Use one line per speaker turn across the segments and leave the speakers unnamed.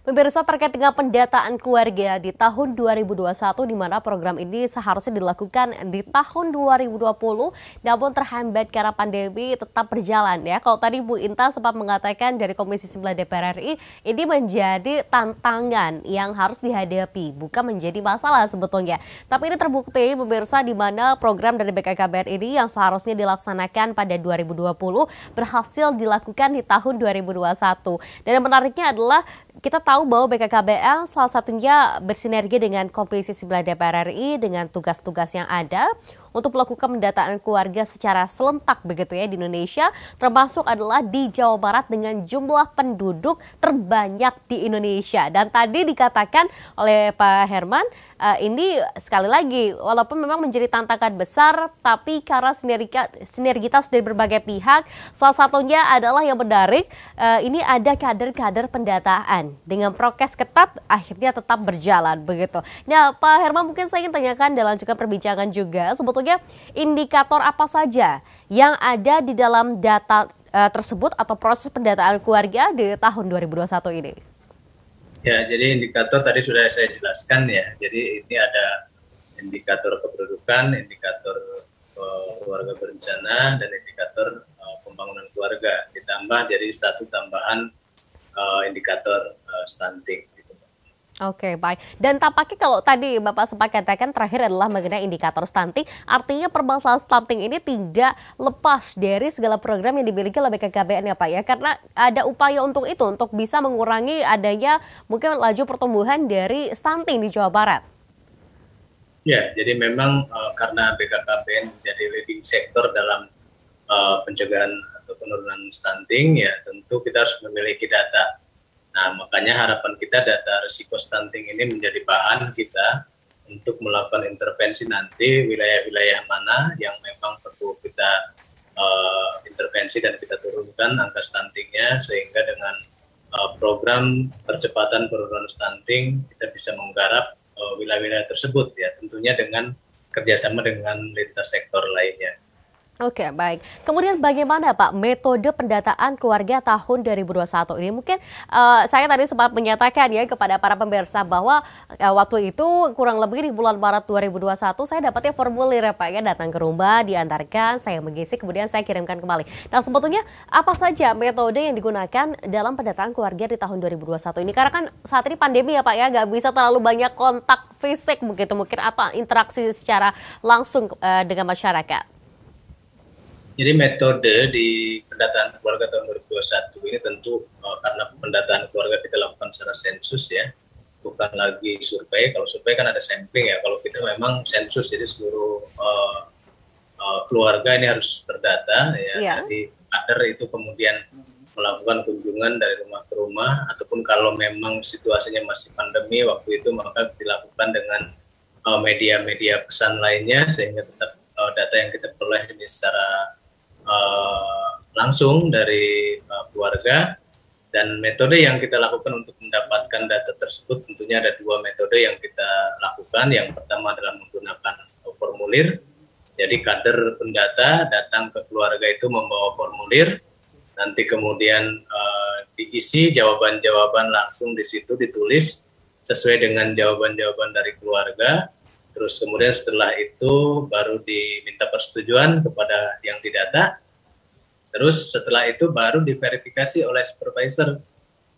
Pemirsa, terkait dengan pendataan keluarga di tahun 2021, di mana program ini seharusnya dilakukan di tahun 2020 namun terhambat karena pandemi tetap berjalan ya. Kalau tadi Bu Intan sempat mengatakan dari Komisi 9 DPR RI ini menjadi tantangan yang harus dihadapi, bukan menjadi masalah sebetulnya. Tapi ini terbukti pemirsa, di mana program dari BKKBN ini yang seharusnya dilaksanakan pada 2020 berhasil dilakukan di tahun 2021. Dan yang menariknya adalah kita tahu bahwa BKKBN salah satunya bersinergi dengan Komisi 9 DPR RI dengan tugas-tugas yang ada untuk melakukan pendataan keluarga secara serentak begitu ya di Indonesia, termasuk adalah di Jawa Barat dengan jumlah penduduk terbanyak di Indonesia. Dan tadi dikatakan oleh Pak Herman, ini sekali lagi walaupun memang menjadi tantangan besar, tapi karena sinergitas dari berbagai pihak, salah satunya adalah yang menarik, ini ada kader-kader pendataan dengan prokes ketat akhirnya tetap berjalan begitu. Nah, Pak Herman, mungkin saya ingin tanyakan dalam juga perbincangan juga sebetulnya indikator apa saja yang ada di dalam data tersebut atau proses pendataan keluarga di tahun 2021 ini?
Ya, jadi indikator tadi sudah saya jelaskan ya. Jadi ini ada indikator kependudukan, indikator keluarga berencana, dan indikator pembangunan keluarga. Ditambah jadi satu tambahan indikator stunting.
Oke, baik. Dan tampaknya kalau tadi Bapak sempat katakan terakhir adalah mengenai indikator stunting, artinya permasalahan stunting ini tidak lepas dari segala program yang dimiliki oleh BKKBN ya Pak ya, karena ada upaya untuk itu, untuk bisa mengurangi adanya mungkin laju pertumbuhan dari stunting di Jawa Barat.
Ya, jadi memang karena BKKBN menjadi leading sektor dalam pencegahan atau penurunan stunting, ya tentu kita harus memiliki data. Nah, makanya harapan kita data risiko stunting ini menjadi bahan kita untuk melakukan intervensi nanti wilayah-wilayah mana yang memang perlu kita intervensi dan kita turunkan angka stuntingnya, sehingga dengan program percepatan penurunan stunting kita bisa menggarap wilayah-wilayah tersebut ya, tentunya dengan kerjasama dengan lintas sektor lainnya.
Oke, baik. Kemudian bagaimana Pak metode pendataan keluarga tahun 2021 ini? Mungkin saya tadi sempat menyatakan ya kepada para pemirsa bahwa waktu itu kurang lebih di bulan Maret 2021 saya dapatnya formulir ya Pak ya, datang ke rumah, diantarkan, saya mengisi, kemudian saya kirimkan kembali. Nah, sebetulnya apa saja metode yang digunakan dalam pendataan keluarga di tahun 2021 ini? Karena kan saat ini pandemi ya Pak ya, nggak bisa terlalu banyak kontak fisik begitu mungkin atau interaksi secara langsung dengan masyarakat.
Jadi metode di pendataan keluarga tahun 2021 ini tentu karena pendataan keluarga kita lakukan secara sensus ya, bukan lagi survei. Kalau survei kan ada sampling ya, kalau kita memang sensus, jadi seluruh keluarga ini harus terdata ya.
Iya.
Jadi kader itu kemudian melakukan kunjungan dari rumah ke rumah, ataupun kalau memang situasinya masih pandemi waktu itu maka dilakukan dengan media-media pesan lainnya, sehingga tetap data yang kita peroleh ini secara langsung dari keluarga. Dan metode yang kita lakukan untuk mendapatkan data tersebut tentunya ada dua metode yang kita lakukan. Yang pertama adalah menggunakan formulir. Jadi kader pendata datang ke keluarga itu membawa formulir, nanti kemudian diisi jawaban-jawaban langsung di situ, ditulis sesuai dengan jawaban-jawaban dari keluarga. Terus kemudian setelah itu baru diminta persetujuan kepada yang didata. Terus setelah itu baru diverifikasi oleh supervisor.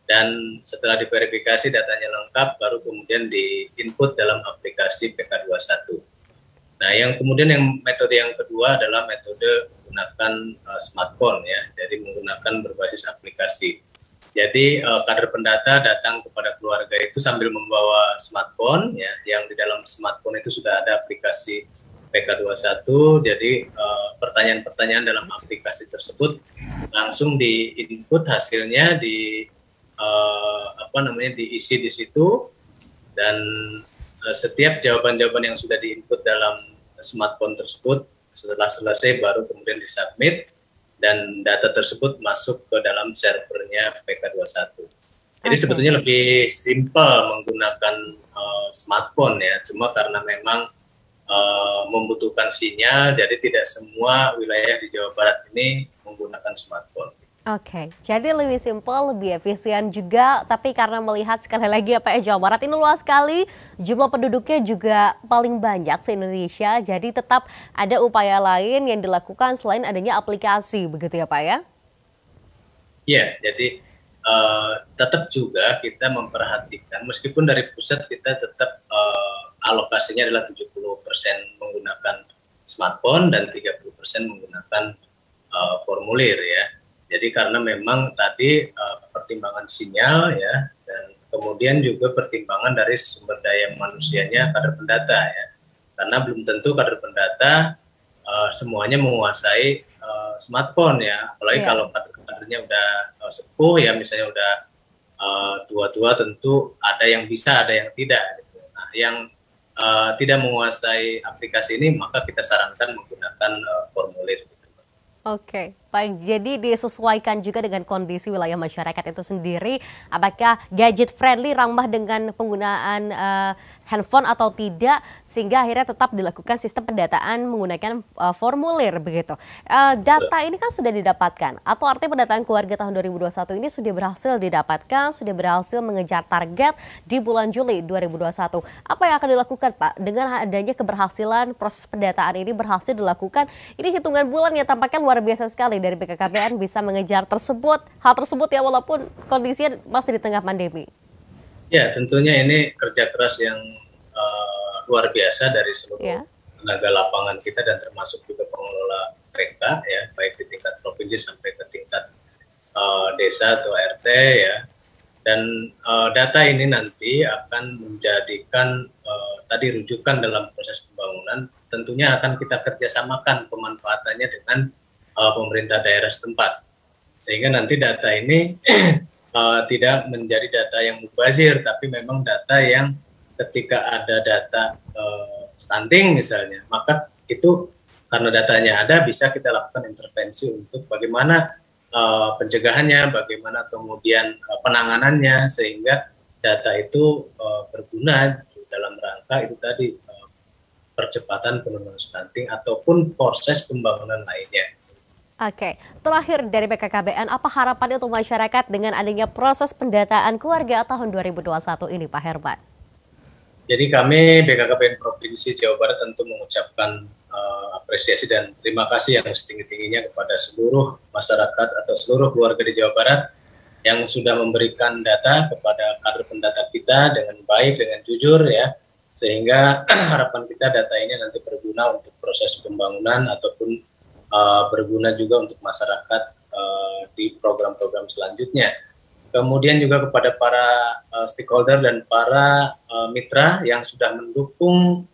Dan setelah diverifikasi datanya lengkap, baru kemudian di-input dalam aplikasi PK21. Nah, yang kemudian metode yang kedua adalah metode menggunakan smartphone ya. Jadi menggunakan berbasis aplikasi. Jadi kader pendata datang kepada keluarga itu sambil membawa smartphone ya, yang di dalam smartphone itu sudah ada aplikasi PK21. Jadi pertanyaan-pertanyaan dalam aplikasi tersebut langsung di-input, hasilnya diisi di situ, dan setiap jawaban-jawaban yang sudah di-input dalam smartphone tersebut setelah selesai baru kemudian disubmit, dan data tersebut masuk ke dalam servernya PK21. Jadi sebetulnya lebih simpel menggunakan smartphone ya, cuma karena memang membutuhkan sinyal, jadi tidak semua wilayah di Jawa Barat ini menggunakan smartphone.
Oke, jadi lebih simpel, lebih efisien juga, tapi karena melihat sekali lagi ya Pak ya, Jawa Barat ini luas sekali, jumlah penduduknya juga paling banyak se-Indonesia, jadi tetap ada upaya lain yang dilakukan selain adanya aplikasi, begitu ya Pak ya?
Ya, jadi tetap juga kita memperhatikan, meskipun dari pusat kita tetap alokasinya adalah 70% menggunakan smartphone dan 30% menggunakan formulir ya. Jadi karena memang tadi pertimbangan sinyal ya, dan kemudian juga pertimbangan dari sumber daya manusianya kader pendata ya. Karena belum tentu kader pendata semuanya menguasai smartphone ya, apalagi
Iya.
kalau kadernya udah sepuh ya, misalnya udah tua-tua, tentu ada yang bisa, ada yang tidak. Gitu. Nah, yang tidak menguasai aplikasi ini, maka kita sarankan menggunakan formulir. Gitu.
Oke, baik. Jadi disesuaikan juga dengan kondisi wilayah masyarakat itu sendiri. Apakah gadget friendly, ramah dengan penggunaan handphone atau tidak, sehingga akhirnya tetap dilakukan sistem pendataan menggunakan formulir begitu. Data ini kan sudah didapatkan, atau artinya pendataan keluarga tahun 2021 ini sudah berhasil didapatkan, sudah berhasil mengejar target di bulan Juli 2021. Apa yang akan dilakukan Pak dengan adanya keberhasilan proses pendataan ini berhasil dilakukan? Ini hitungan bulan ya, tampaknya luar biasa sekali dari BKKBN bisa mengejar hal tersebut ya, walaupun kondisinya masih di tengah pandemi.
Ya, tentunya ini kerja keras yang luar biasa dari seluruh
Ya.
tenaga lapangan kita dan termasuk juga pengelola mereka ya, baik di tingkat provinsi sampai ke tingkat desa atau RT ya. Dan data ini nanti akan menjadikan tadi rujukan dalam proses pembangunan. Tentunya akan kita kerjasamakan pemanfaatannya dengan pemerintah daerah setempat, sehingga nanti data ini tidak menjadi data yang mubazir, tapi memang data yang ketika ada data stunting misalnya, maka itu karena datanya ada, bisa kita lakukan intervensi untuk bagaimana pencegahannya, bagaimana kemudian penanganannya, sehingga data itu berguna dalam rangka itu tadi percepatan penurunan stunting ataupun proses pembangunan lainnya.
Oke, terakhir dari BKKBN, apa harapan untuk masyarakat dengan adanya proses pendataan keluarga tahun 2021 ini Pak Herman?
Jadi kami BKKBN Provinsi Jawa Barat tentu mengucapkan apresiasi dan terima kasih yang setinggi-tingginya kepada seluruh masyarakat atau seluruh keluarga di Jawa Barat yang sudah memberikan data kepada kader pendata kita dengan baik, dengan jujur ya, sehingga harapan kita data ini nanti berguna untuk proses pembangunan ataupun berguna juga untuk masyarakat di program-program selanjutnya. Kemudian juga kepada para stakeholder dan para mitra yang sudah mendukung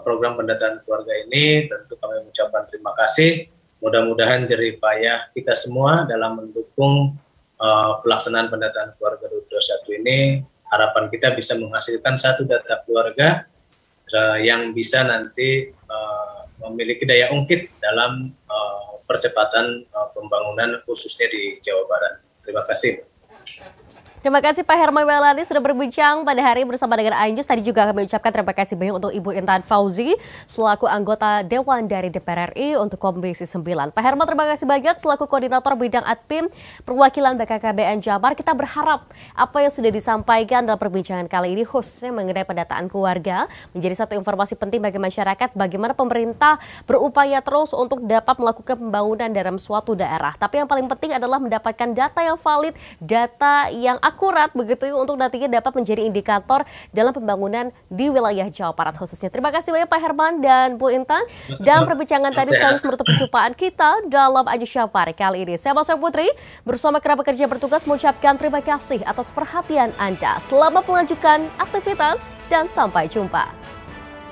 program pendataan keluarga ini, tentu kami mengucapkan terima kasih. Mudah-mudahan jerih payah kita semua dalam mendukung pelaksanaan pendataan keluarga 2021 ini, harapan kita bisa menghasilkan satu data keluarga yang bisa nanti memiliki daya ungkit dalam percepatan pembangunan khususnya di Jawa Barat. Terima kasih.
Terima kasih Pak Herman Maulana sudah berbincang pada hari bersama dengan Anjus. Tadi juga kami ucapkan terima kasih banyak untuk Ibu Intan Fauzi selaku anggota Dewan dari DPR RI untuk Komisi 9. Pak Herman terima kasih banyak selaku Koordinator Bidang Adpim Perwakilan BKKBN Jabar. Kita berharap apa yang sudah disampaikan dalam perbincangan kali ini khususnya mengenai pendataan keluarga menjadi satu informasi penting bagi masyarakat bagaimana pemerintah berupaya terus untuk dapat melakukan pembangunan dalam suatu daerah. Tapi yang paling penting adalah mendapatkan data yang valid, data yang akurat begitu untuk nantinya dapat menjadi indikator dalam pembangunan di wilayah Jawa Barat khususnya. Terima kasih banyak Pak Herman dan Bu Intan. Dan perbincangan tadi sekaligus menutup perjumpaan kita dalam Anjus Syafar kali ini. Saya Mas Putri bersama kerabat kerja bertugas mengucapkan terima kasih atas perhatian Anda. Selamat melanjutkan aktivitas dan sampai jumpa.